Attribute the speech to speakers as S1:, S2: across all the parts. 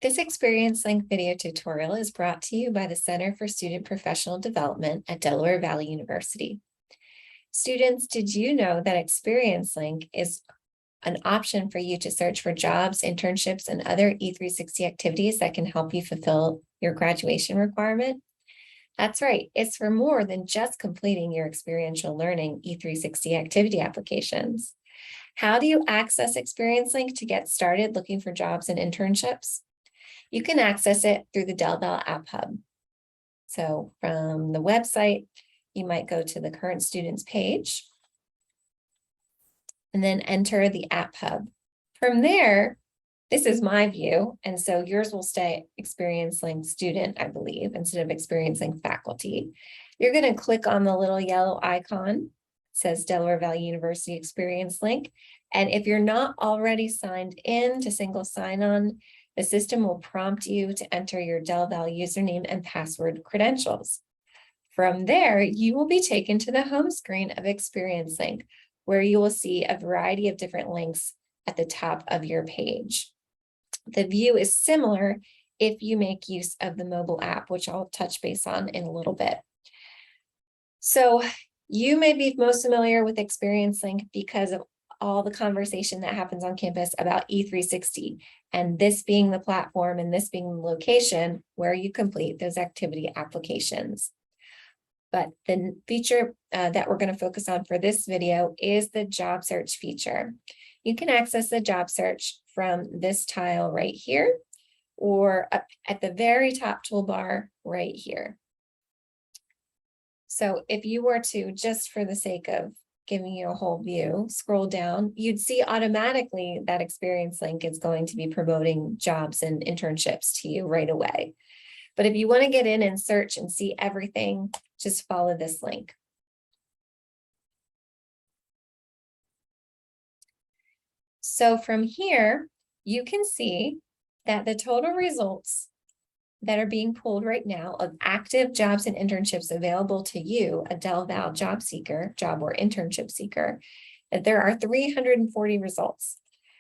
S1: This ExperienceLink video tutorial is brought to you by the Center for Student Professional Development at Delaware Valley University. Students, did you know that ExperienceLink is an option for you to search for jobs, internships, and other E360 activities that can help you fulfill your graduation requirement? That's right, it's for more than just completing your experiential learning E360 activity applications. How do you access ExperienceLink to get started looking for jobs and internships? You can access it through the Del Val App Hub. So from the website, you might go to the current students page and then enter the App Hub. From there, this is my view, and so yours will stay ExperienceLink student, I believe, instead of ExperienceLink faculty. You're going to click on the little yellow icon. It says Delaware Valley University ExperienceLink. And if you're not already signed in to single sign-on, the system will prompt you to enter your Del Val username and password credentials. From there, you will be taken to the home screen of ExperienceLink, where you will see a variety of different links at the top of your page. The view is similar if you make use of the mobile app, which I'll touch base on in a little bit. So you may be most familiar with ExperienceLink because of all the conversation that happens on campus about E360, and this being the platform and this being the location where you complete those activity applications. But the feature that we're going to focus on for this video is the job search feature. You can access the job search from this tile right here, or up at the very top toolbar right here. So if you were to, just for the sake of giving you a whole view, scroll down, you'd see automatically that ExperienceLink is going to be promoting jobs and internships to you right away. But if you want to get in and search and see everything, just follow this link. So from here, you can see that the total results that are being pulled right now of active jobs and internships available to you, a Del Val job seeker, job or internship seeker, that there are 340 results.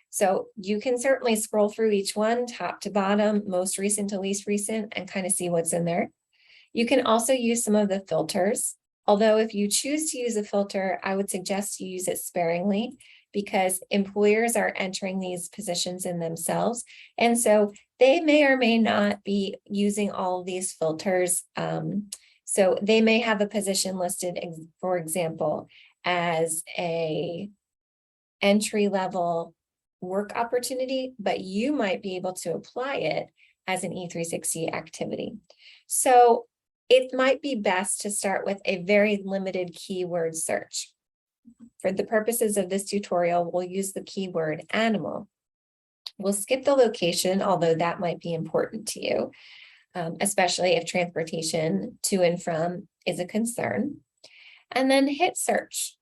S1: So you can certainly scroll through each one, top to bottom, most recent to least recent, and kind of see what's in there. You can also use some of the filters, although if you choose to use a filter, I would suggest you use it sparingly because employers are entering these positions in themselves. And so they may or may not be using all of these filters. So they may have a position listed, for example, as a entry-level work opportunity, but you might be able to apply it as an E360 activity. So it might be best to start with a very limited keyword search. For the purposes of this tutorial, we'll use the keyword animal. We'll skip the location, although that might be important to you, especially if transportation to and from is a concern, and then hit search.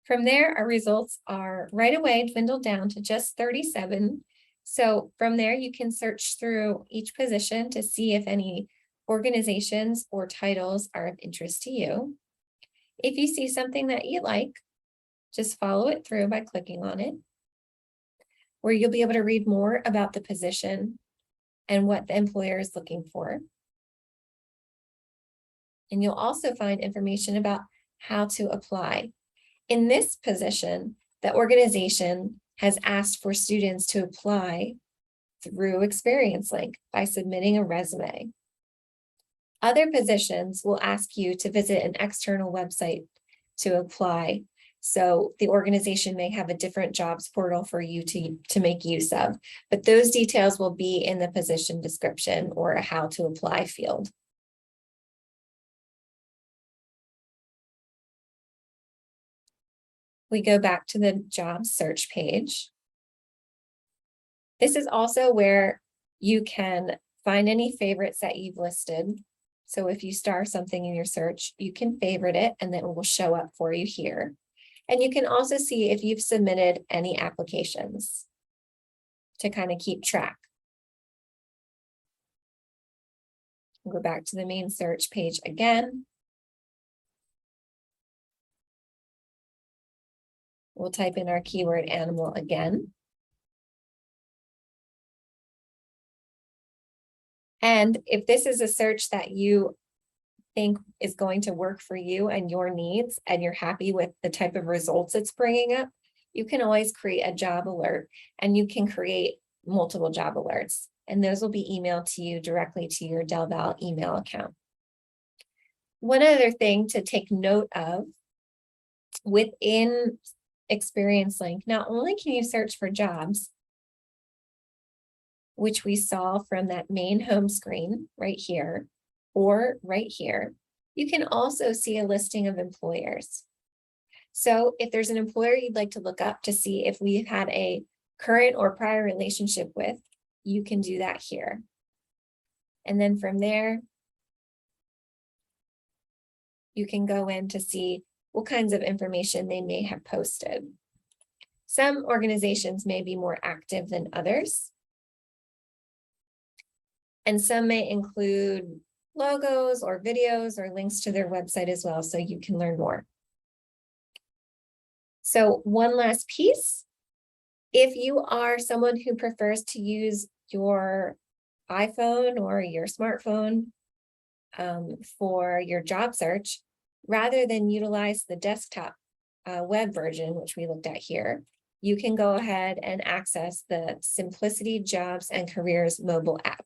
S1: From there, our results are right away dwindled down to just 37. So from there, you can search through each position to see if any organizations or titles are of interest to you. If you see something that you like, just follow it through by clicking on it, where you'll be able to read more about the position and what the employer is looking for. And you'll also find information about how to apply. In this position, the organization has asked for students to apply through ExperienceLink by submitting a resume. Other positions will ask you to visit an external website to apply. So the organization may have a different jobs portal for you to make use of, but those details will be in the position description or a how to apply field. We go back to the job search page. This is also where you can find any favorites that you've listed. So if you star something in your search, you can favorite it and then it will show up for you here. And you can also see if you've submitted any applications to kind of keep track. We'll go back to the main search page again. We'll type in our keyword animal again. And if this is a search that you think is going to work for you and your needs, and you're happy with the type of results it's bringing up, you can always create a job alert, and you can create multiple job alerts, and those will be emailed to you directly to your Del Val email account. One other thing to take note of within ExperienceLink, not only can you search for jobs, which we saw from that main home screen right here, or right here, you can also see a listing of employers. So if there's an employer you'd like to look up to see if we've had a current or prior relationship with, you can do that here. And then from there, you can go in to see what kinds of information they may have posted. Some organizations may be more active than others, and some may include logos or videos or links to their website as well, so you can learn more. So one last piece, if you are someone who prefers to use your iPhone or your smartphone for your job search, rather than utilize the desktop web version, which we looked at here, you can go ahead and access the Simplicity Jobs and Careers mobile app.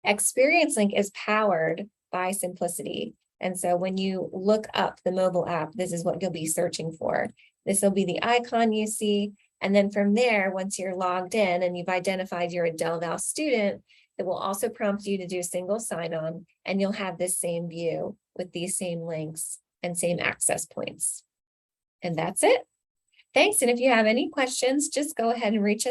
S1: ExperienceLink is powered by Simplicity. And so when you look up the mobile app, this is what you'll be searching for. This will be the icon you see. And then from there, once you're logged in and you've identified you're a Del Val student, it will also prompt you to do single sign-on, and you'll have this same view with these same links and same access points. And that's it. Thanks. And if you have any questions, just go ahead and reach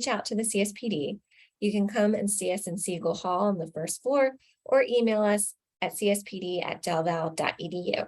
S1: out to the CSPD. You can come and see us in Siegel Hall on the first floor, or email us at cspd@delval.edu.